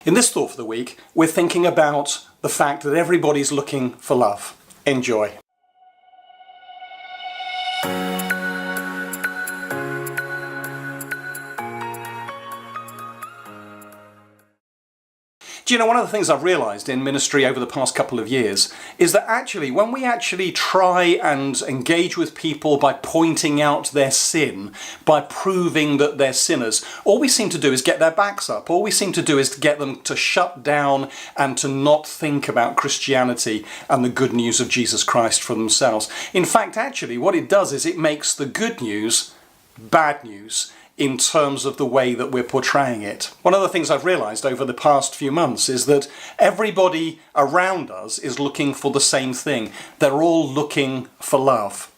In this Thought for the Week, we're thinking about the fact that everybody's looking for love. Enjoy. Do you know, one of the things I've realised in ministry over the past couple of years is that actually when we actually try and engage with people by pointing out their sin, by proving that they're sinners, all we seem to do is get their backs up. All we seem to do is to get them to shut down and to not think about Christianity and the good news of Jesus Christ for themselves. In fact, actually, what it does is it makes the good news bad news in terms of the way that we're portraying it. One of the things I've realised over the past few months is that everybody around us is looking for the same thing. They're all looking for love.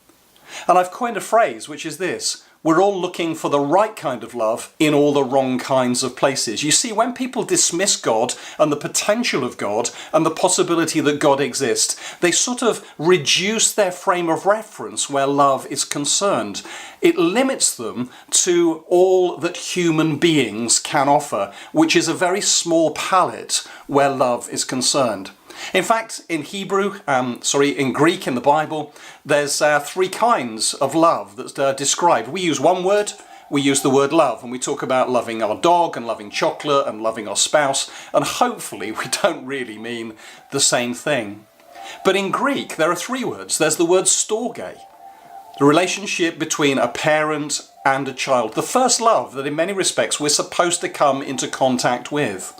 And I've coined a phrase which is this: we're all looking for the right kind of love in all the wrong kinds of places. You see, when people dismiss God and the potential of God and the possibility that God exists, they sort of reduce their frame of reference where love is concerned. It limits them to all that human beings can offer, which is a very small palette where love is concerned. In fact, in in Greek in the Bible, there's three kinds of love that's described. We use one word, we use the word love, and we talk about loving our dog and loving chocolate and loving our spouse, and hopefully we don't really mean the same thing. But in Greek, there are three words. There's the word storge, the relationship between a parent and a child, the first love that in many respects we're supposed to come into contact with.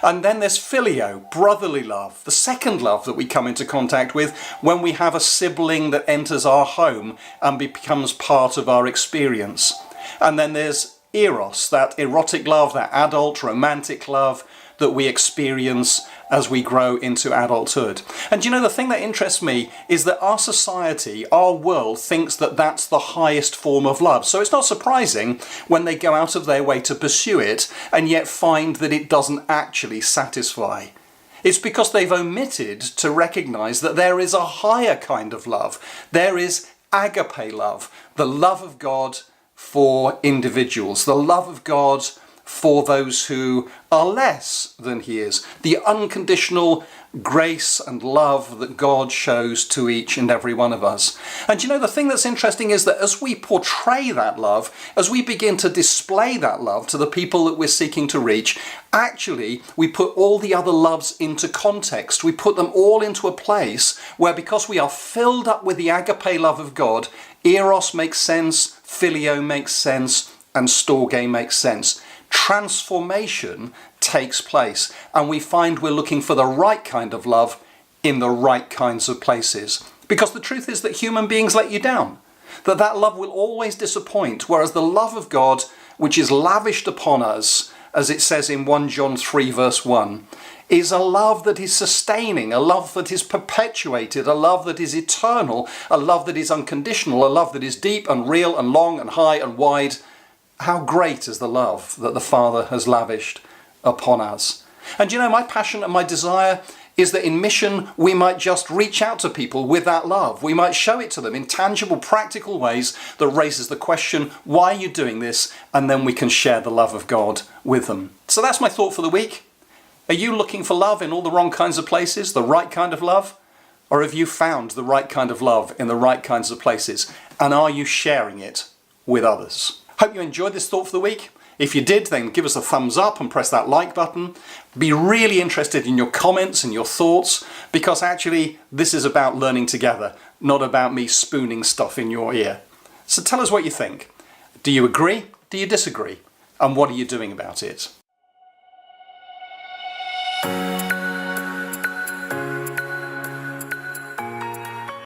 And then there's phileo, brotherly love, the second love that we come into contact with when we have a sibling that enters our home and becomes part of our experience. And then there's eros, that erotic love, that adult romantic love that we experience as we grow into adulthood. And you know, the thing that interests me is that our society, our world, thinks that that's the highest form of love. So it's not surprising when they go out of their way to pursue it and yet find that it doesn't actually satisfy. It's because they've omitted to recognise that there is a higher kind of love. There is agape love, the love of God for individuals, the love of God for those who are less than he is, the unconditional grace and love that God shows to each and every one of us. And you know, the thing that's interesting is that as we portray that love, as we begin to display that love to the people that we're seeking to reach, actually we put all the other loves into context. We put them all into a place where, because we are filled up with the agape love of God, eros makes sense, phileo makes sense, and storge makes sense. Transformation takes place, and we find we're looking for the right kind of love in the right kinds of places. Because the truth is that human beings let you down, that love will always disappoint, whereas the love of God, which is lavished upon us, as it says in 1 John 3 verse 1, is a love that is sustaining, a love that is perpetuated, a love that is eternal, a love that is unconditional, a love that is deep and real and long and high and wide. How great is the love that the Father has lavished upon us. And you know, my passion and my desire is that in mission we might just reach out to people with that love. We might show it to them in tangible, practical ways that raises the question, why are you doing this? And then we can share the love of God with them. So that's my thought for the week. Are you looking for love in all the wrong kinds of places, the right kind of love? Or have you found the right kind of love in the right kinds of places? And are you sharing it with others? Hope you enjoyed this thought for the week. If you did, then give us a thumbs up and press that like button. Be really interested in your comments and your thoughts, because actually this is about learning together, not about me spooning stuff in your ear. So tell us what you think. Do you agree? Do you disagree? And what are you doing about it?